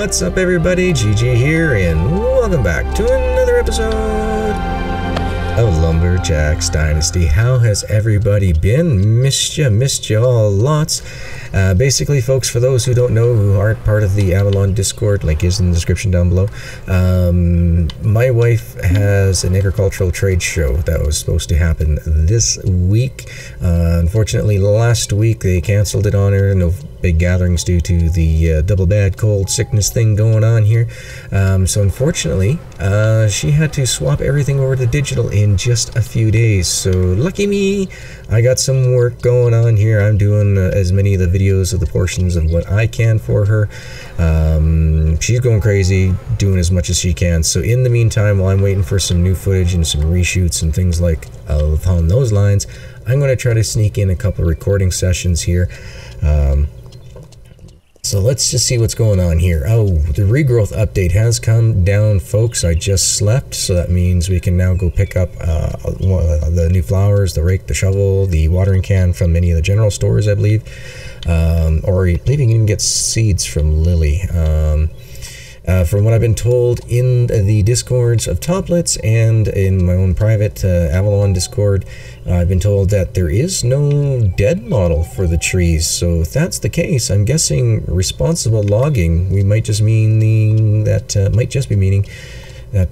What's up everybody, GG here, and welcome back to another episode of Lumberjacks Dynasty. How has everybody been? Missed you all lots. Basically, folks, for those who don't know, who aren't part of the Avalon Discord, link is in the description down below. My wife has an agricultural trade show that was supposed to happen this week. Unfortunately, last week they canceled it on her. No big gatherings due to the double bad cold sickness thing going on here. So unfortunately, she had to swap everything over to digital in just a few days. So lucky me, I got some work going on here. I'm doing as many of the videos of the portions of what I can for her. She's going crazy, doing as much as she can. So in the meantime, while I'm waiting for some new footage and some reshoots and things like along those lines, I'm going to try to sneak in a couple recording sessions here. So let's just see what's going on here. Oh, the regrowth update has come down, folks. I just slept, so that means we can now go pick up the new flowers, the rake, the shovel, the watering can from any of the general stores, I believe. Or I believe you can get seeds from Lily. From what I've been told in the discords of Toplets and in my own private Avalon Discord, I've been told that there is no dead model for the trees. So if that's the case, I'm guessing responsible logging, we might just mean that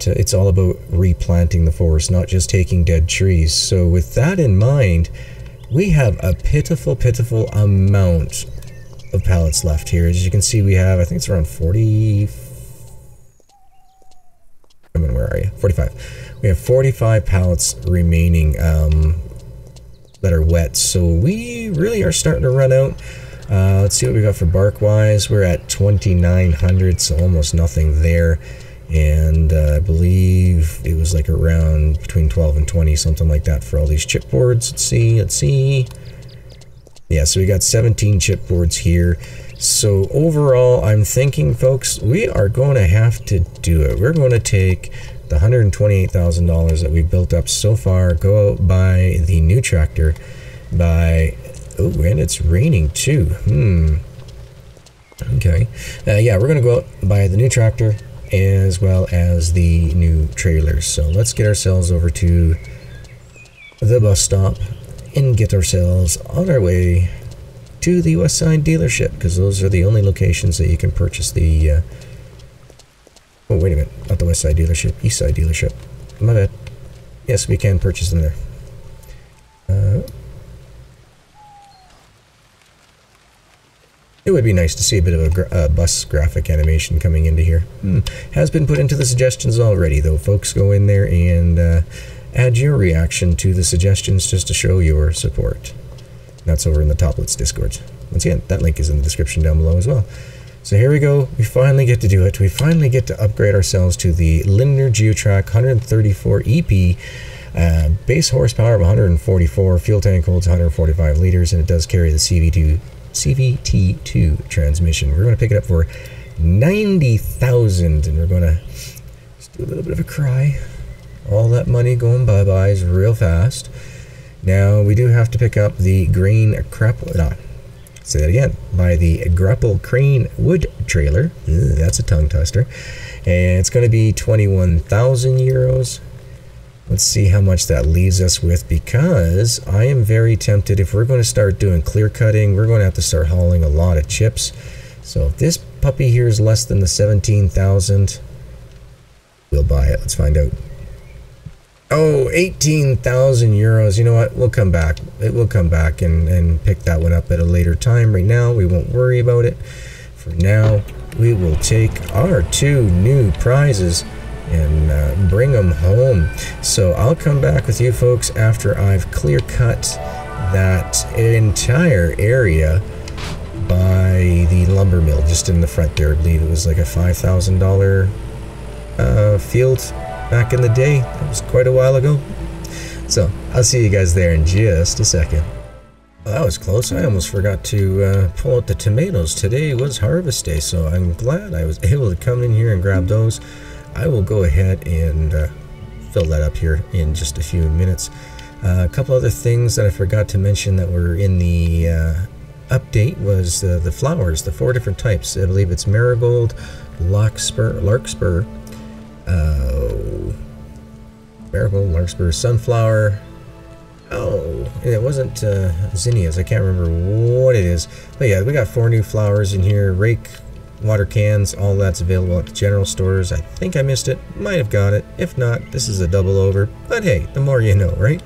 it's all about replanting the forest, not just taking dead trees. So with that in mind, we have a pitiful amount of pallets left here. As you can see, we have, I think it's around 40. Where are you? 45. We have 45 pallets remaining that are wet, so we really are starting to run out. Let's see what we got for bark wise. We're at 2,900, so almost nothing there. And I believe it was like around between 12 and 20, something like that, for all these chipboards. Let's see. Yeah, so we got 17 chipboards here. So overall, I'm thinking, folks, we are going to have to do it. We're going to take the $128,000 that we've built up so far, go out, buy the new tractor, buy... Oh, and it's raining too. Okay. Yeah, we're going to go out and buy the new tractor as well as the new trailers. So let's get ourselves over to the bus stop and get ourselves on our way to the West Side dealership, because those are the only locations that you can purchase the oh wait a minute, not the West Side dealership, East Side dealership, my bad. Yes, we can purchase them there. It would be nice to see a bit of a bus graphic animation coming into here. Has been put into the suggestions already though, folks. Go in there and add your reaction to the suggestions just to show your support. That's over in the Toplets Discord. Once again, that link is in the description down below as well. So here we go. We finally get to do it. We finally get to upgrade ourselves to the Linear Geotrack 134 EP. Base horsepower of 144. Fuel tank holds 145 liters, and it does carry the CVT2 transmission. We're going to pick it up for 90,000, and we're going to just do a little bit of a cry. All that money going bye-byes real fast. Now, we do have to pick up the say that again, by the grapple crane wood trailer. That's a tongue twister. And it's going to be 21,000 euros. Let's see how much that leaves us with, because I am very tempted, if we're going to start doing clear cutting, we're going to have to start hauling a lot of chips. So if this puppy here is less than the 17,000, we'll buy it. Let's find out. Oh, 18,000 euros. You know what? We'll come back. It will come back and pick that one up at a later time. Right now, we won't worry about it. For now, we will take our two new prizes and bring them home. So I'll come back with you folks after I've clear cut that entire area by the lumber mill just in the front there. I believe it was like a $5,000 field back in the day. That was quite a while ago. So I'll see you guys there in just a second. Well, that was close. I almost forgot to pull out the tomatoes. Today was harvest day, so I'm glad I was able to come in here and grab those. I will go ahead and fill that up here in just a few minutes. A couple other things that I forgot to mention that were in the update was the flowers, the 4 different types. I believe it's marigold, larkspur, marigold, larkspur, sunflower. Oh, and it wasn't zinnias. I can't remember what it is. But yeah, we got 4 new flowers in here. Rake, water cans, all that's available at the general stores. I think I missed it. Might have got it. If not, this is a double over. But hey, the more you know, right?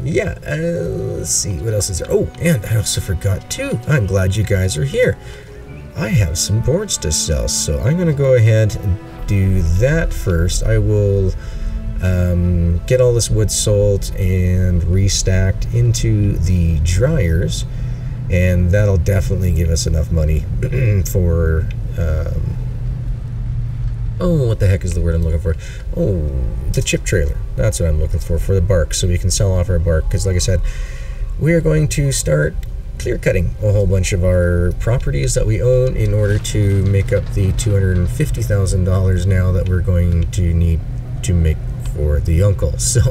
Yeah, let's see, what else is there? Oh, and I also forgot too. I'm glad you guys are here. I have some boards to sell, so I'm going to go ahead and do that first. I will get all this wood sold and restacked into the dryers, and that'll definitely give us enough money for oh, what the heck is the word I'm looking for? Oh, the chip trailer. That's what I'm looking for the bark, so we can sell off our bark, because like I said, we are going to start clear cutting a whole bunch of our properties that we own in order to make up the $250,000 now that we're going to need to make for the uncle. So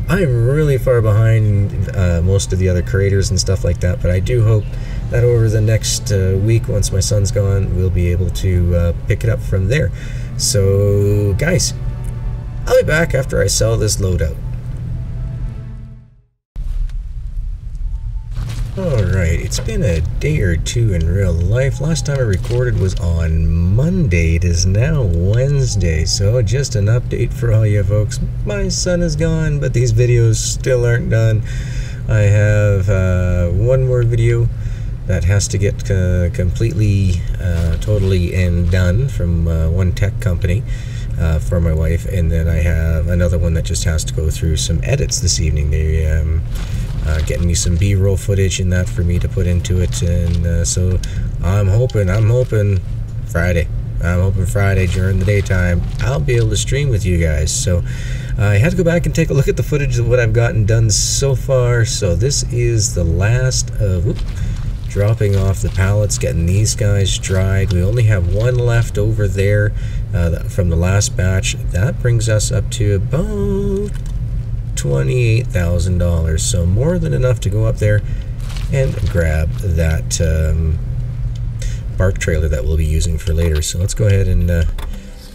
I'm really far behind most of the other creators and stuff like that, but I do hope that over the next week, once my son's gone, we'll be able to pick it up from there. So guys, I'll be back after I sell this loadout. Alright, it's been a day or two in real life. Last time I recorded was on Monday. It is now Wednesday, so just an update for all you folks. My son is gone, but these videos still aren't done. I have one more video that has to get completely, totally and done from one tech company for my wife, and then I have another one that just has to go through some edits this evening. They getting me some B-roll footage and that for me to put into it, and so I'm hoping Friday. I'm hoping Friday during the daytime I'll be able to stream with you guys. So I had to go back and take a look at the footage of what I've gotten done so far. So this is the last of dropping off the pallets, getting these guys dried. We only have one left over there from the last batch. That brings us up to about $28,000, so more than enough to go up there and grab that bark trailer that we'll be using for later. So let's go ahead and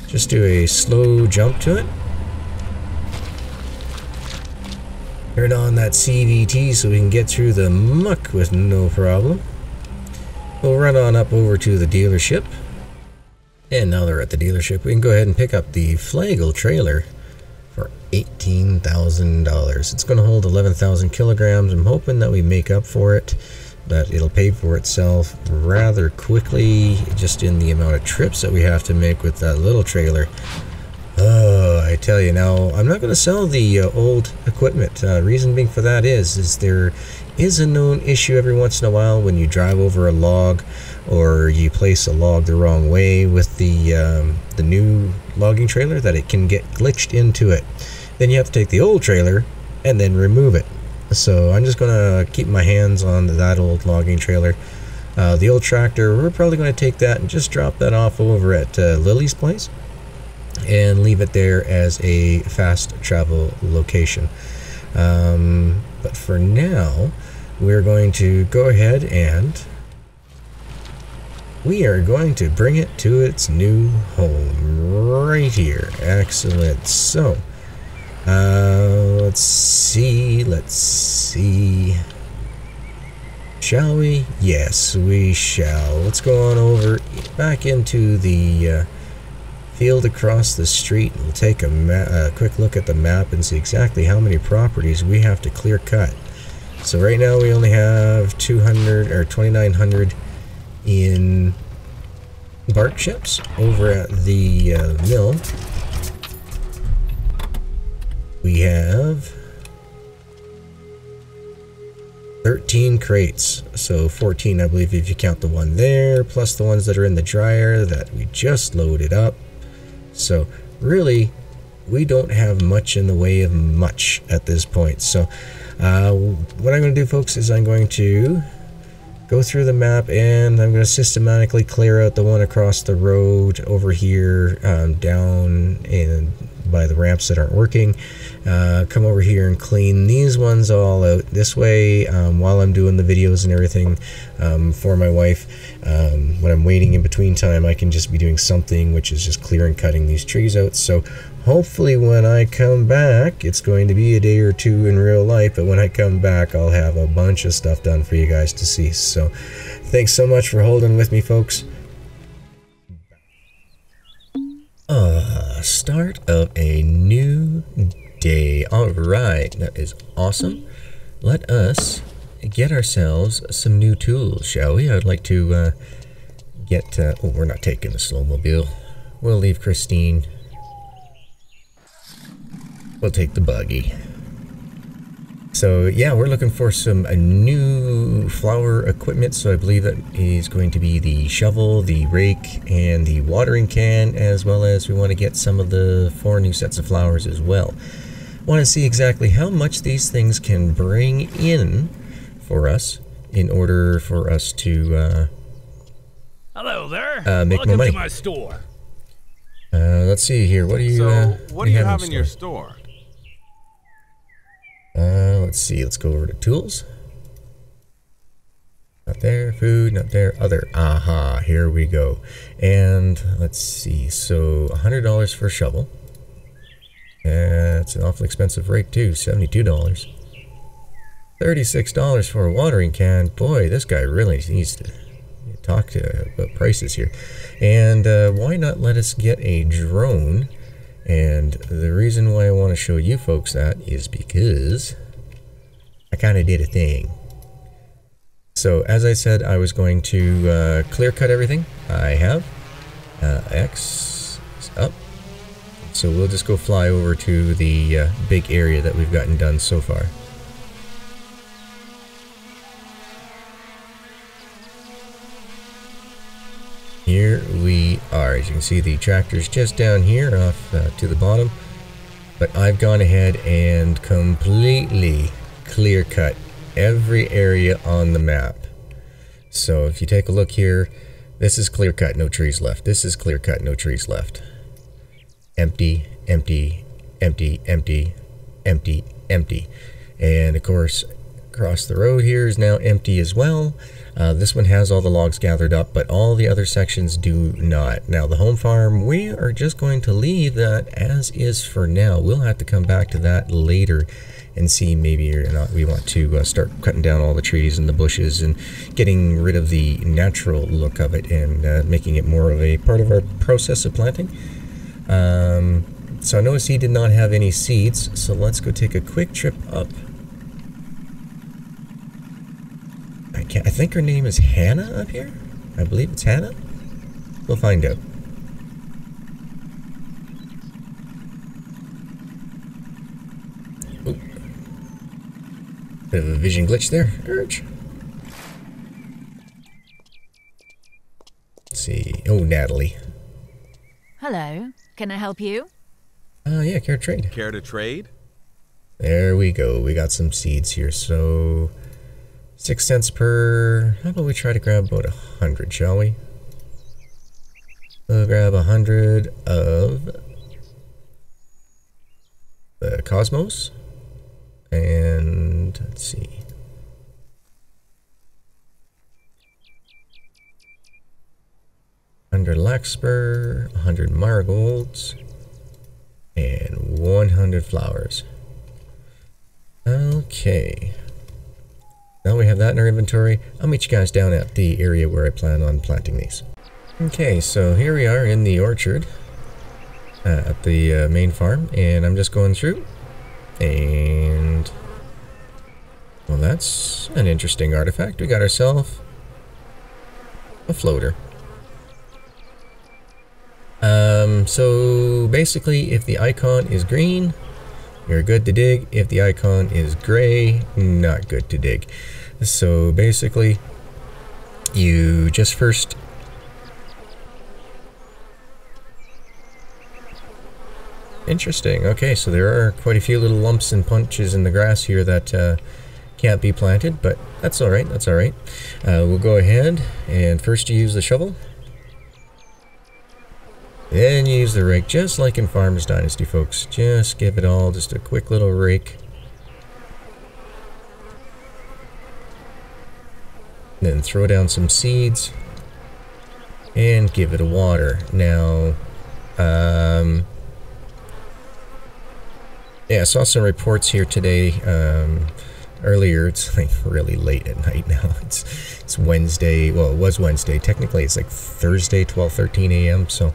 just do a slow jump to it. Turn on that CVT so we can get through the muck with no problem. We'll run on up over to the dealership, and now they're at the dealership, we can go ahead and pick up the Flagel trailer for $18,000. It's going to hold 11,000 kilograms. I'm hoping that we make up for it, but it'll pay for itself rather quickly just in the amount of trips that we have to make with that little trailer. Oh, I tell you, now I'm not going to sell the old equipment. Reason being for that is there is a known issue every once in a while when you drive over a log or you place a log the wrong way with the new logging trailer, that it can get glitched into it. Then you have to take the old trailer and then remove it. So I'm just going to keep my hands on that old logging trailer. The old tractor, we're probably going to take that and just drop that off over at Lily's place and leave it there as a fast travel location. But for now, we're going to go ahead and we are going to bring it to its new home right here. Excellent. So let's see, shall we? Yes, we shall. Let's go on over back into the field across the street. We'll take a quick look at the map and see exactly how many properties we have to clear cut. So right now we only have 200 or 2,900 in bark chips over at the mill. We have 13 crates, so 14 I believe if you count the one there, plus the ones that are in the dryer that we just loaded up. So really, we don't have much in the way of much at this point. So what I'm going to do, folks, is I'm going to go through the map and I'm going to systematically clear out the one across the road over here, down and by the ramps that aren't working. Come over here and clean these ones all out. This way, while I'm doing the videos and everything for my wife, when I'm waiting in between time, I can just be doing something, which is just clearing, cutting these trees out. So hopefully when I come back, it's going to be a day or two in real life, but when I come back, I'll have a bunch of stuff done for you guys to see. So thanks so much for holding with me, folks. Start of a new day. All right, that is awesome. Let us get ourselves some new tools, shall we? I'd like to get... oh, we're not taking the snowmobile. We'll leave Christine. We'll take the buggy. So yeah, we're looking for some new flower equipment. So I believe that is going to be the shovel, the rake, and the watering can, as well as we want to get some of the 4 new sets of flowers as well. Want to see exactly how much these things can bring in for us in order for us to hello there. Make Welcome more money. To my store. Let's see here. What do you? What do you have in your store? Let's see. Let's go over to tools. Not there. Food. Not there. Other. Aha. Here we go. And let's see. So $100 for a shovel. It's an awfully expensive rake too. $72. $36 for a watering can. Boy, this guy really needs to talk to about prices here. And why not let us get a drone? And the reason why I want to show you folks that is because I kind of did a thing. So as I said, I was going to clear cut everything. I have. X is up. So we'll just go fly over to the big area that we've gotten done so far. Here we are. As you can see, the tractor's just down here off to the bottom. But I've gone ahead and completely clear cut every area on the map. So if you take a look here, this is clear cut, no trees left. This is clear cut, no trees left. Empty, empty, empty, empty, empty, empty. And of course, across the road here is now empty as well. This one has all the logs gathered up, but all the other sections do not. Now the home farm, we are just going to leave that as is for now. We'll have to come back to that later and see maybe or not we want to start cutting down all the trees and the bushes and getting rid of the natural look of it and making it more of a part of our process of planting. So I noticed he did not have any seeds, so let's go take a quick trip up. I think her name is Hannah up here. I believe it's Hannah. We'll find out. Oop. Bit of a vision glitch there. Urge. Let's see. Oh, Natalie. Hello. Can I help you? Yeah, care to trade. Care to trade? There we go. We got some seeds here. So 6 cents per. How about we try to grab about 100, shall we? We'll grab 100 of the Cosmos. And let's see. $100 Larkspur, 100 Marigolds, and 100 flowers. Okay. Now we have that in our inventory. I'll meet you guys down at the area where I plan on planting these. Okay, so here we are in the orchard at the main farm, and I'm just going through. And well, that's an interesting artifact. We got ourselves a floater. So basically, if the icon is green, you're good to dig. If the icon is gray, not good to dig. So basically, you just first interesting. Okay, so there are quite a few little lumps and punches in the grass here that can't be planted, but that's all right. That's all right. We'll go ahead and first use the shovel. And use the rake just like in Farmer's Dynasty, folks. Just give it all just a quick little rake. Then throw down some seeds and give it a water. Now, yeah, I saw some reports here today. Earlier, it's like really late at night now. It's Wednesday. Well, it was Wednesday. Technically, it's like Thursday, 12:13 a.m. So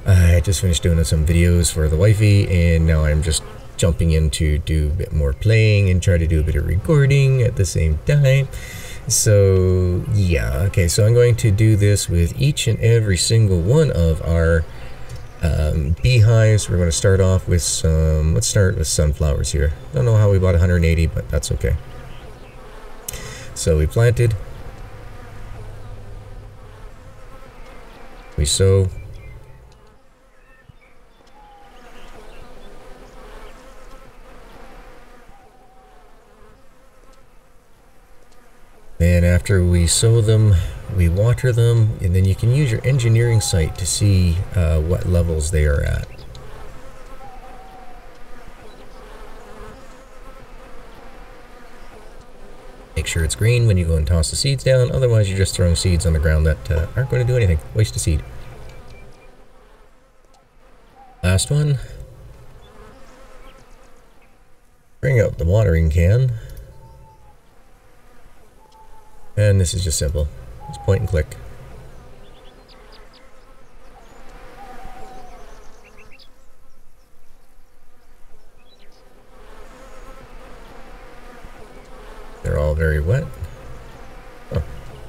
I just finished doing some videos for the wifey, and now I'm just jumping in to do a bit more playing and try to do a bit of recording at the same time. So yeah, okay, so I'm going to do this with each and every single one of our beehives. We're going to start off with some, let's start with sunflowers here. Don't know how we bought 180, but that's okay. So we planted, we sow, and after we sow them, we water them, and then you can use your engineering site to see what levels they are at. Make sure it's green when you go and toss the seeds down, otherwise you're just throwing seeds on the ground that aren't going to do anything. Waste of seed. Last one. Bring out the watering can. And this is just simple. It's point and click. They're all very wet. Oh,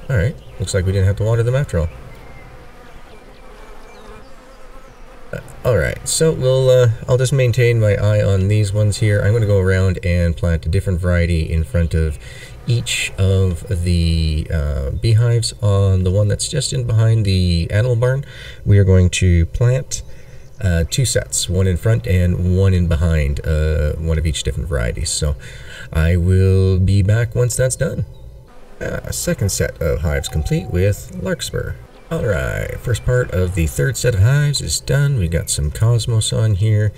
alright. Looks like we didn't have to water them after all. Alright, so I'll just maintain my eye on these ones here. I'm going to go around and plant a different variety in front of each of the beehives. On the one that's just in behind the animal barn, we are going to plant 2 sets, one in front and one in behind, one of each different varieties. So I will be back once that's done. A second set of hives complete with larkspur. Alright, first part of the third set of hives is done. We got some cosmos on here.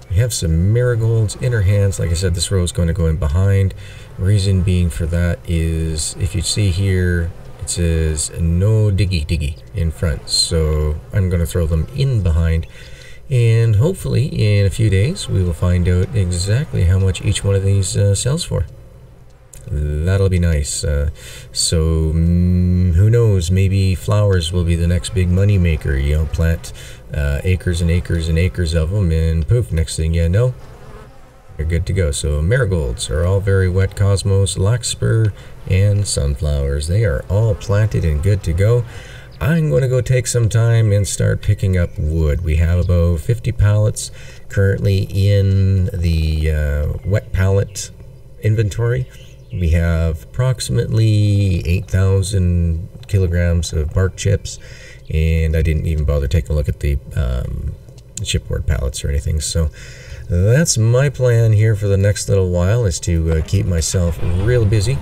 We have some marigolds in her hands. Like I said, this row is going to go in behind. Reason being for that is, if you see here, it says no diggy diggy in front. So I'm going to throw them in behind. And hopefully in a few days, we will find out exactly how much each one of these sells for. That'll be nice. Who knows, maybe flowers will be the next big money maker. You know, plant acres and acres and acres of them, and poof, next thing you know, you're good to go. So marigolds are all very wet, cosmos, larkspur, and sunflowers. They are all planted and good to go. I'm going to go take some time and start picking up wood. We have about 50 pallets currently in the wet pallet inventory. We have approximately 8,000 kilograms of bark chips, and I didn't even bother taking a look at the chipboard pallets or anything. So that's my plan here for the next little while, is to keep myself real busy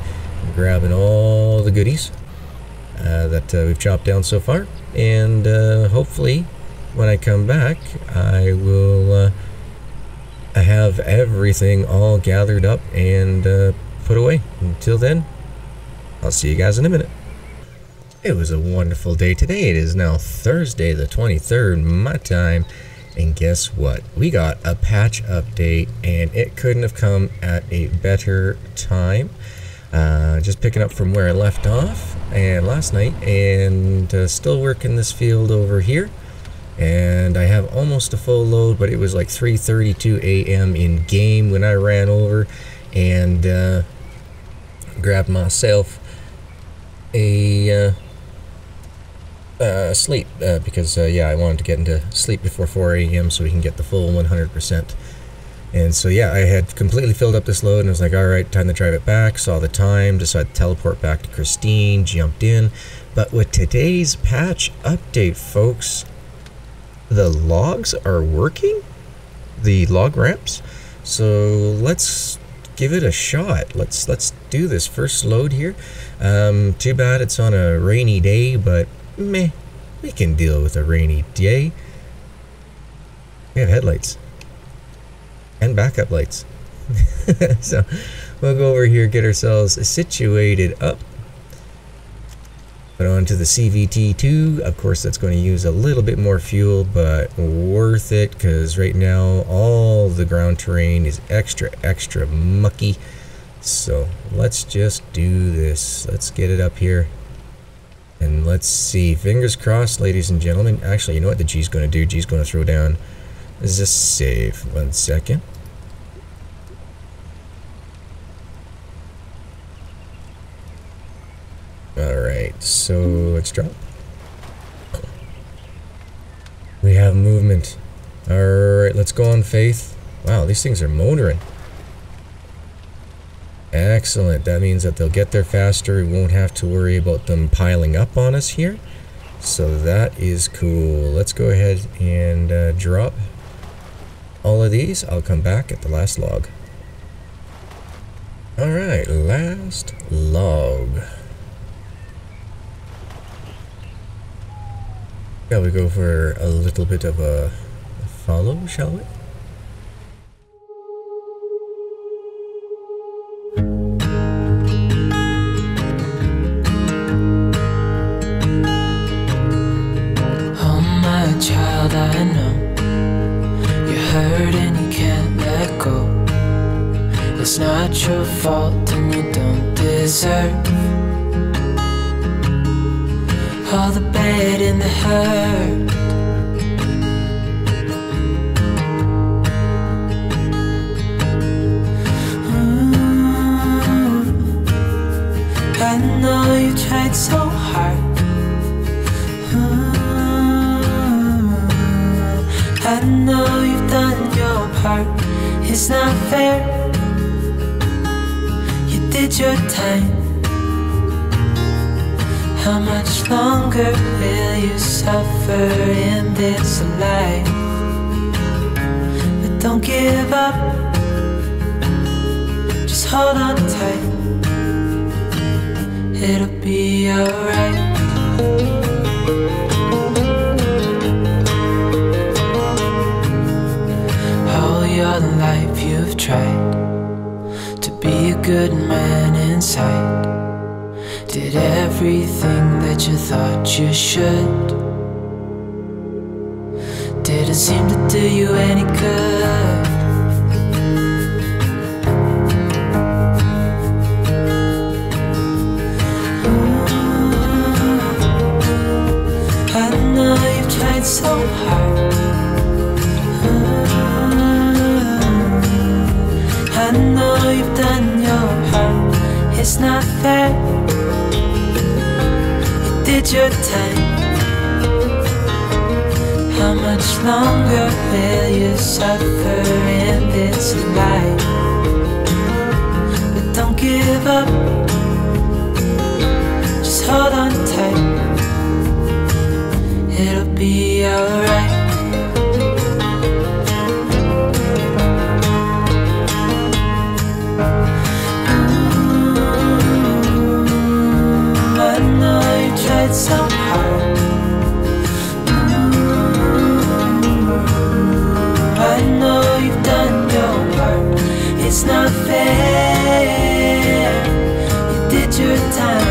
grabbing all the goodies that we've chopped down so far, and hopefully when I come back I will have everything all gathered up and put away. Until then, I'll see you guys in a minute. It was a wonderful day today. It is now Thursday the 23rd my time, and guess what? We got a patch update, and it couldn't have come at a better time. Just picking up from where I left off and last night, and still working this field over here, and I have almost a full load, but it was like 3:32 a.m. in game when I ran over and grabbed myself a sleep, because yeah, I wanted to get into sleep before 4 a.m. so we can get the full 100%. And so yeah, I had completely filled up this load and I was like, alright, time to drive it back. Saw the time, decided to teleport back to Christine, jumped in. But with today's patch update, folks, the logs are working, the log ramps. So let's give it a shot. Let's do this first load here. Too bad it's on a rainy day, but meh, we can deal with a rainy day. We have headlights. And backup lights. So we'll go over here, get ourselves situated up. Put on to the CVT2. Of course, that's going to use a little bit more fuel, but worth it, because right now all the ground terrain is extra mucky. So let's just do this. Let's get it up here. And let's see. Fingers crossed, ladies and gentlemen. Actually, you know what the G's going to do? G's going to throw down. This is a save. 1 second. Alright, so let's drop. We have movement. Alright, let's go on faith. Wow, these things are motoring. Excellent. That means that they'll get there faster. We won't have to worry about them piling up on us here. So that is cool. Let's go ahead and drop all of these. I'll come back at the last log. Alright, last log. Shall we go for a little bit of a follow, shall we? Oh my child, I know you're hurt and you can't let go. It's not your fault and you don't deserve all the bad and the hurt. I know you tried so hard. I know you've done your part. It's not fair. You did your time. How much longer will you suffer in this life? But don't give up. Just hold on tight. It'll be alright. All your life you've tried to be a good man inside. Did everything that you thought you should. Did it seem to do you any good? I know you've tried so hard. I know you've done your part. It's not fair. Did your time. How much longer will you suffer in this life? But don't give up. Just hold on tight. It'll be alright. I know you tried so hard. I know you've done your part. It's not fair. You did your time.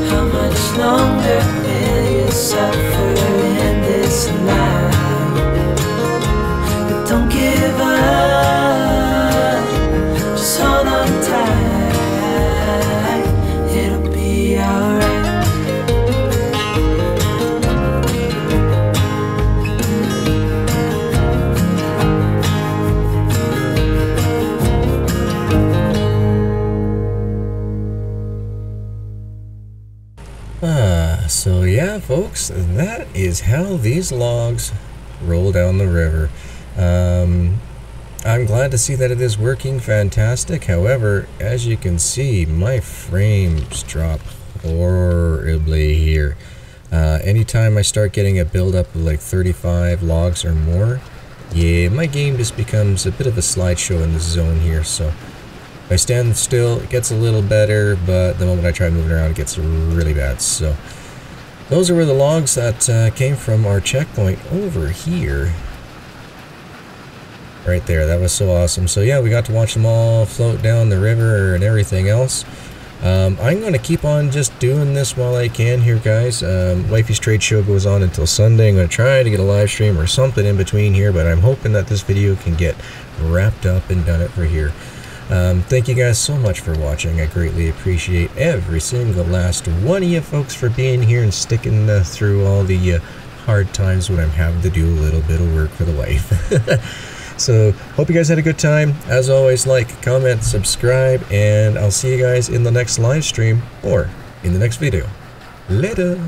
How much longer will you suffer in this life? But don't give up. Just hold on tight. It'll be alright. So yeah, folks, that is how these logs roll down the river. I'm glad to see that it is working fantastic. However, as you can see, my frames drop horribly here. Anytime I start getting a build-up of like 35 logs or more, yeah, my game just becomes a bit of a slideshow in this zone here. So if I stand still, it gets a little better, but the moment I try moving around, it gets really bad. So those were the logs that came from our checkpoint over here. Right there, that was so awesome. So yeah, we got to watch them all float down the river and everything else. I'm going to keep on just doing this while I can here, guys. Wifey's trade show goes on until Sunday. I'm going to try to get a live stream or something in between here, but I'm hoping that this video can get wrapped up and done it for here. Thank you guys so much for watching. I greatly appreciate every single last one of you folks for being here and sticking through all the hard times when I'm having to do a little bit of work for the wife. So, hope you guys had a good time. As always, like, comment, subscribe, and I'll see you guys in the next live stream or in the next video. Later!